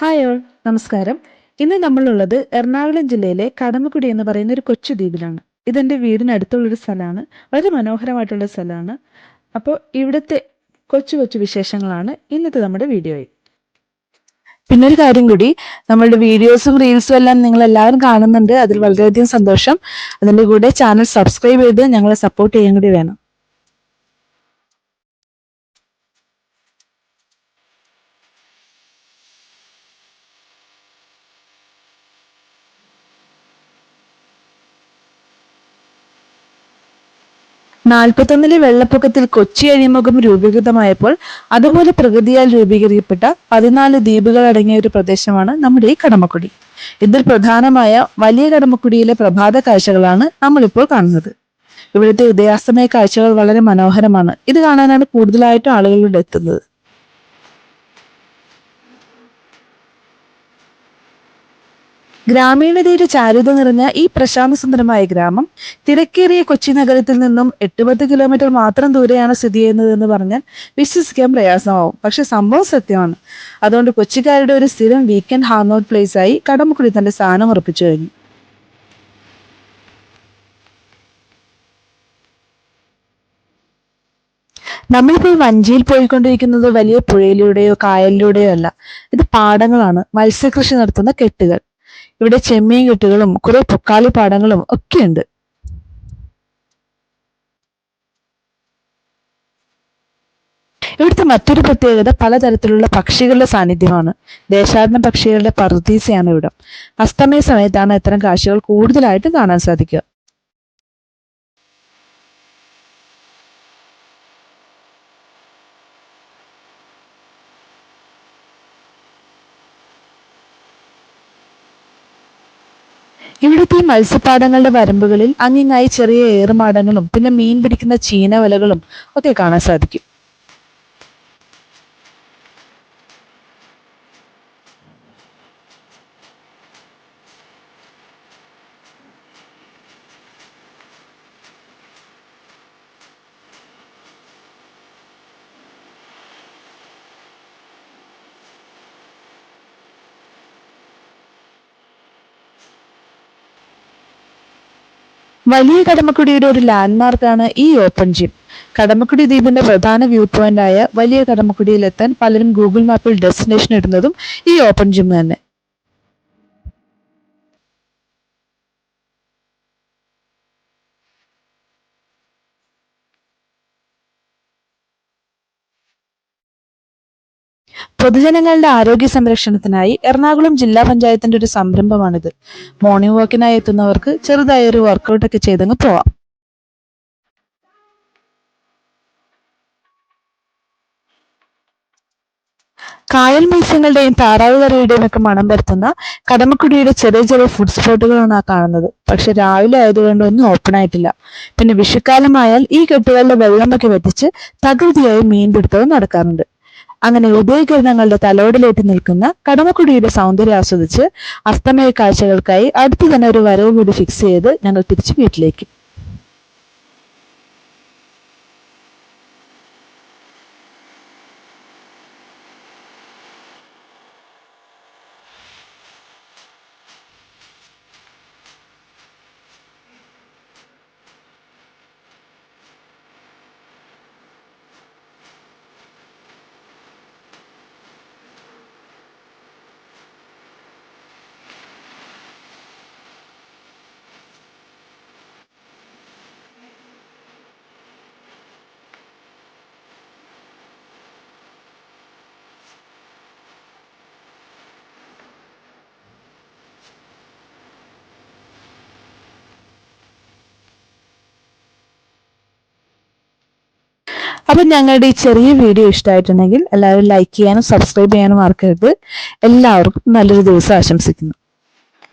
Hi all, നമസ്കാരം. ഇന്ന് നമ്മളുള്ളത് എറണാകുളം ജില്ലയിലെ കടമക്കുടി എന്ന് പറയുന്ന ഒരു കൊച്ചു ദ്വീപിലാണ്. ഇതെൻ്റെ വീടിനടുത്തുള്ളൊരു സ്ഥലമാണ്. വളരെ മനോഹരമായിട്ടുള്ള സ്ഥലമാണ്. അപ്പോൾ ഇവിടുത്തെ കൊച്ചു കൊച്ചു വിശേഷങ്ങളാണ് ഇന്നത്തെ നമ്മുടെ വീഡിയോയിൽ. പിന്നെ ഒരു കാര്യം കൂടി, നമ്മളുടെ വീഡിയോസും റീൽസും എല്ലാം നിങ്ങൾ എല്ലാവരും കാണുന്നുണ്ട്. അതിൽ വളരെയധികം സന്തോഷം. അതിൻ്റെ കൂടെ ചാനൽ സബ്സ്ക്രൈബ് ചെയ്ത് ഞങ്ങളെ സപ്പോർട്ട് ചെയ്യാൻ കൂടി വേണം. 41-ലെ വെള്ളപ്പൊക്കത്തിൽ കൊച്ചി അഴിമുഖം രൂപീകൃതമായപ്പോൾ അതുപോലെ പ്രകൃതിയാൽ രൂപീകരിക്കപ്പെട്ട 14 ദ്വീപുകൾ അടങ്ങിയ ഒരു പ്രദേശമാണ് നമ്മുടെ ഈ കടമക്കുടി. ഇതിൽ പ്രധാനമായ വലിയ കടമക്കുടിയിലെ പ്രഭാത കാഴ്ചകളാണ് നമ്മളിപ്പോൾ കാണുന്നത്. ഇവിടുത്തെ ഉദയാസ്തമയ കാഴ്ചകൾ വളരെ മനോഹരമാണ്. ഇത് കാണാനാണ് കൂടുതലായിട്ടും ആളുകൾ ഇവിടെ എത്തുന്നത്. ഗ്രാമീണതയുടെ ചാരുത നിറഞ്ഞ ഈ പ്രശാന്തസുന്ദരമായ ഗ്രാമം തിരക്കേറിയ കൊച്ചി നഗരത്തിൽ നിന്നും 8-10 കിലോമീറ്റർ മാത്രം ദൂരെയാണ് സ്ഥിതി ചെയ്യുന്നതെന്ന് പറഞ്ഞാൽ വിശ്വസിക്കാൻ പ്രയാസമാവും. പക്ഷെ സംഭവം സത്യമാണ്. അതുകൊണ്ട് കൊച്ചിക്കാരുടെ ഒരു സ്ഥിരം വീക്കെൻഡ് ഹാങ് ഔട്ട് പ്ലേസ് ആയി കടമക്കുടി തന്റെ സ്ഥാനം ഉറപ്പിച്ചു കഴിഞ്ഞു. നമ്മളിപ്പോൾ വഞ്ചിയിൽ പോയിക്കൊണ്ടിരിക്കുന്നത് വലിയ പുഴയിലൂടെയോ കായലിലൂടെയോ അല്ല. ഇത് പാടങ്ങളാണ്, മത്സ്യകൃഷി നടത്തുന്ന കെട്ടുകൾ. ഇവിടെ ചെമ്മീൻ കെട്ടുകളും കുറെ പൊക്കാളി പാടങ്ങളും ഒക്കെയുണ്ട്. ഇവിടുത്തെ മറ്റൊരു പ്രത്യേകത പലതരത്തിലുള്ള പക്ഷികളുടെ സാന്നിധ്യമാണ്. ദേശാടന പക്ഷികളുടെ പറുദീസയാണ് ഇവിടം. അസ്തമയ സമയത്താണ് ഇത്തരം കാഴ്ചകൾ കൂടുതലായിട്ട് കാണാൻ സാധിക്കുക. ഇവിടുത്തെ മത്സ്യപ്പാടങ്ങളുടെ വരമ്പുകളിൽ അങ്ങിങ്ങായി ചെറിയ ഏറുമാടങ്ങളും പിന്നെ മീൻ പിടിക്കുന്ന ചീനവലകളും ഒക്കെ കാണാൻ സാധിക്കും. വലിയ കടമക്കുടിയുടെ ഒരു ലാൻഡ്മാർക്കാണ് ഈ ഓപ്പൺ ജിം. കടമക്കുടി ദ്വീപിന്റെ പ്രധാന വ്യൂ പോയിന്റായ വലിയ കടമക്കുടിയിലെത്താൻ പലരും ഗൂഗിൾ മാപ്പിൽ ഡെസ്റ്റിനേഷൻ ഇടുന്നതും ഈ ഓപ്പൺ ജിം തന്നെ. പൊതുജനങ്ങളുടെ ആരോഗ്യ സംരക്ഷണത്തിനായി എറണാകുളം ജില്ലാ പഞ്ചായത്തിന്റെ ഒരു സംരംഭമാണിത്. മോർണിംഗ് വാക്കിനായി എത്തുന്നവർക്ക് ചെറുതായ ഒരു വർക്കൗട്ട് ഒക്കെ ചെയ്തങ്ങ് പോവാം. കായൽ മത്സ്യങ്ങളുടെയും താറാവ് കറിയുടെയും ഒക്കെ മണം പരത്തുന്ന കടമക്കുടിയുടെ ചെറിയ ചെറിയ ഫുഡ് സ്പോട്ടുകളാണ് ആ കാണുന്നത്. പക്ഷെ രാവിലെ ആയതുകൊണ്ട് ഒന്നും ഓപ്പൺ ആയിട്ടില്ല. പിന്നെ വിഷുക്കാലമായാൽ ഈ കെട്ടുകളുടെ വെള്ളമൊക്കെ വെട്ടിച്ച് തകൃതിയായി മീൻപിടുത്തവും നടക്കാറുണ്ട്. അങ്ങനെ ഉദയകിരണങ്ങളുടെ തലോടിലേറ്റ് നിൽക്കുന്ന കടമക്കുടിയുടെ സൗന്ദര്യം ആസ്വദിച്ച് അസ്തമയ കാഴ്ചകൾക്കായി അടുത്ത് തന്നെ ഒരു വരവ് കൂടി ഫിക്സ് ചെയ്ത് ഞങ്ങൾ തിരിച്ച് വീട്ടിലേക്ക്. അപ്പം ഞങ്ങളുടെ ഈ ചെറിയ വീഡിയോ ഇഷ്ടമായിട്ടുണ്ടെങ്കിൽ എല്ലാവരും ലൈക്ക് ചെയ്യാനും സബ്സ്ക്രൈബ് ചെയ്യാനും മറക്കരുത്. എല്ലാവർക്കും നല്ലൊരു ദിവസം ആശംസിക്കുന്നു.